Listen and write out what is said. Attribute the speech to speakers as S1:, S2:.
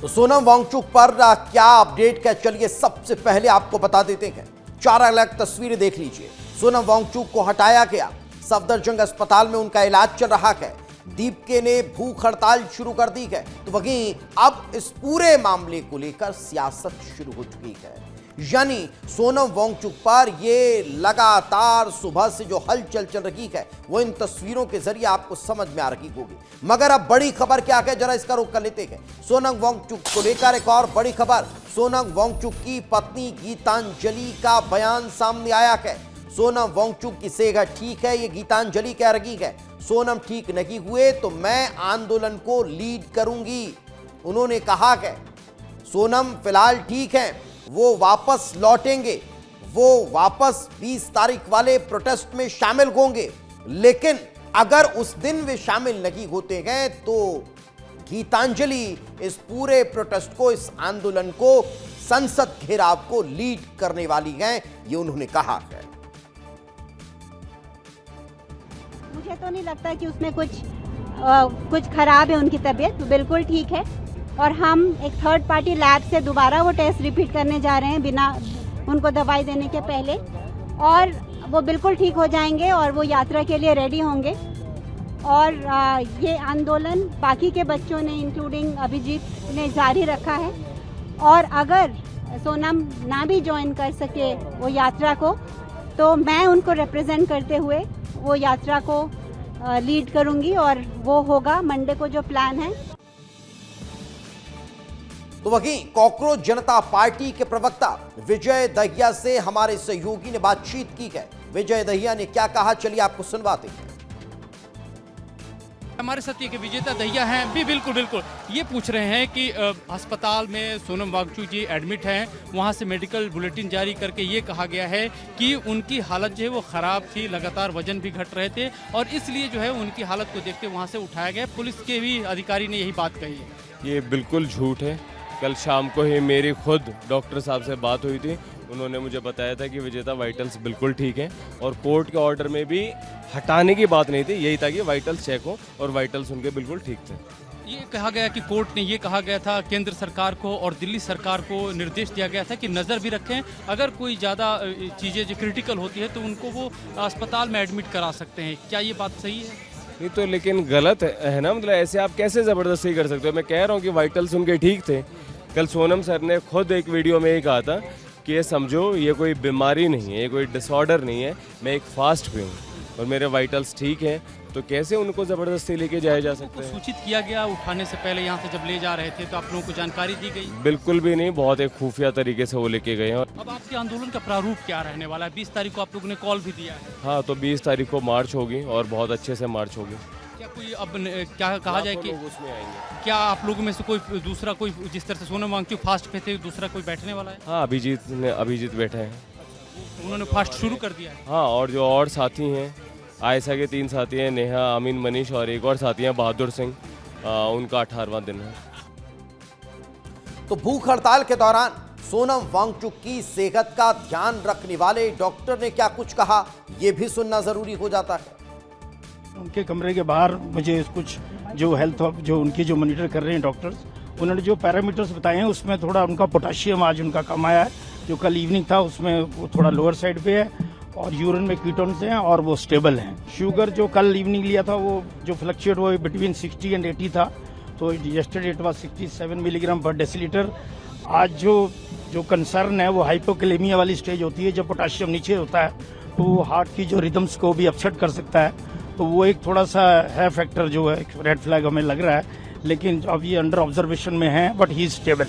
S1: तो सोनम वांगचुक पर क्या अपडेट है, चलिए सबसे पहले आपको बता देते हैं। 4 अलग तस्वीरें देख लीजिए। सोनम वांगचुक को हटाया गया, सफदरजंग अस्पताल में उनका इलाज चल रहा है। दीपके ने भूख हड़ताल शुरू कर दी है। तो वहीं अब इस पूरे मामले को लेकर सियासत शुरू हो चुकी है। यानी सोनम वांगचुक पर ये लगातार सुबह से जो हलचल चल रही है वो इन तस्वीरों के जरिए आपको समझ में आ रही होगी। मगर अब बड़ी खबर क्या है, जरा इसका रुख कर लेते हैं। सोनम वांगचुक को लेकर एक और बड़ी खबर। सोनम वांगचुक की पत्नी गीतांजलि का बयान सामने आया है। सोनम वांगचुक की सेहत ठीक है, ये गीतांजलि कह रही है। सोनम ठीक नहीं हुए तो मैं आंदोलन को लीड करूंगी। उन्होंने कहा है सोनम फिलहाल ठीक है, वो वापस लौटेंगे, वो वापस 20 तारीख वाले प्रोटेस्ट में शामिल होंगे। लेकिन अगर उस दिन वे शामिल नहीं होते हैं तो गीतांजलि इस पूरे प्रोटेस्ट को, इस आंदोलन को, संसद घेराव को लीड करने वाली हैं, ये उन्होंने कहा है।
S2: मुझे तो नहीं लगता कि उसमें कुछ खराब है, उनकी तबीयत बिल्कुल ठीक है। और हम एक थर्ड पार्टी लैब से दोबारा वो टेस्ट रिपीट करने जा रहे हैं बिना उनको दवाई देने के पहले, और वो बिल्कुल ठीक हो जाएंगे और वो यात्रा के लिए रेडी होंगे। और ये आंदोलन बाकी के बच्चों ने इंक्लूडिंग अभिजीत ने जारी रखा है। और अगर सोनम ना भी ज्वाइन कर सके वो यात्रा को, तो मैं उनको रिप्रेजेंट करते हुए वो यात्रा को लीड करूंगी और वो होगा मंडे को जो प्लान है।
S1: तो वहीं कॉकरोच जनता पार्टी के प्रवक्ता विजय दहिया से हमारे सहयोगी ने बातचीत की है। विजय दहिया ने क्या कहा, चलिए आपको सुनवाते हैं।
S3: हमारे साथ ये विजेता दहिया हैं भी बिल्कुल ये पूछ रहे हैं कि अस्पताल में सोनम वांगचुक जी एडमिट हैं, वहाँ से मेडिकल बुलेटिन जारी करके ये कहा गया है कि उनकी हालत जो है वो ख़राब थी, लगातार वजन भी घट रहे थे और इसलिए जो है उनकी हालत को देखते वहाँ से उठाया गया। पुलिस के भी अधिकारी ने यही बात कही है।
S4: ये बिल्कुल झूठ है। कल शाम को ही मेरी खुद डॉक्टर साहब से बात हुई थी, उन्होंने मुझे बताया था कि विजेता वाइटल्स बिल्कुल ठीक हैं और कोर्ट के ऑर्डर में भी हटाने की बात नहीं थी, यही था कि वाइटल्स चेक हो और वाइटल्स उनके बिल्कुल ठीक थे।
S3: ये कहा गया कि कोर्ट ने ये कहा गया था केंद्र सरकार को और दिल्ली सरकार को निर्देश दिया गया था कि नज़र भी रखें, अगर कोई ज़्यादा चीज़ें जो क्रिटिकल होती है तो उनको वो अस्पताल में एडमिट करा सकते हैं। क्या ये बात सही है?
S4: नहीं तो लेकिन गलत है ना, मतलब ऐसे आप कैसे ज़बरदस्ती कर सकते हो। मैं कह रहा हूँ कि वाइटल्स उनके ठीक थे। कल सोनम सर ने खुद एक वीडियो में ये कहा था कि ये समझो ये कोई बीमारी नहीं है, ये कोई डिसऑर्डर नहीं है, मैं एक फास्ट पे हूँ और मेरे वाइटल्स ठीक हैं, तो कैसे उनको ज़बरदस्ती लेके जाया जा सकता है।
S3: सूचित किया गया उठाने से पहले, यहाँ से जब ले जा रहे थे तो आप लोगों को जानकारी दी गई?
S4: बिल्कुल भी नहीं, बहुत एक खुफिया तरीके से वो लेके गए हैं।
S3: अब आपके आंदोलन का प्रारूप क्या रहने वाला है? 20 तारीख को आप लोगों ने कॉल भी दिया है।
S4: हाँ, तो 20 तारीख को मार्च होगी और बहुत अच्छे से मार्च होगी।
S3: क्या कोई अब क्या कहा जाए कि
S4: उसमें आएंगे?
S3: क्या आप लोगों में से कोई दूसरा, कोई जिस तरह से सोनम वांगचुक फास्ट पे थे, दूसरा कोई बैठने वाला है?
S4: हाँ, अभिजीत बैठे हैं,
S3: उन्होंने फास्ट शुरू कर दिया है।
S4: हाँ, और जो और साथी हैं, आयशा के 3 साथी हैं, नेहा, अमीन, मनीष और एक और साथी हैं बहादुर सिंह, उनका 18वां दिन है।
S1: तो भूख हड़ताल के दौरान सोनम वांगचुक की सेहत का ध्यान रखने वाले डॉक्टर ने क्या कुछ कहा, यह भी सुनना जरूरी हो जाता है।
S5: उनके कमरे के बाहर मुझे कुछ जो हेल्थ जो उनकी जो मॉनिटर कर रहे हैं डॉक्टर्स, उन्होंने जो पैरामीटर्स बताए हैं उसमें थोड़ा उनका पोटाशियम आज उनका कम आया है, जो कल इवनिंग था उसमें वो थोड़ा लोअर साइड पे है, और यूरिन में कीटोन्स हैं और वो स्टेबल हैं। शुगर जो कल इवनिंग लिया था वो जो फ्लक्चुएट वो बिटवीन 60 एंड 80 था, तो यस्टरडे इट वाज 67 मिलीग्राम पर डेसीलीटर। आज जो कंसर्न है वो हाइपोकैलेमिया वाली स्टेज होती है, जब पोटाशियम नीचे होता है तो वो हार्ट की जो रिदम्स को भी अपसेट कर सकता है, तो वो एक थोड़ा सा है फैक्टर जो है रेड फ्लैग हमें लग रहा है। लेकिन अब ये अंडर ऑब्जर्वेशन में है, बट ही इज स्टेबल।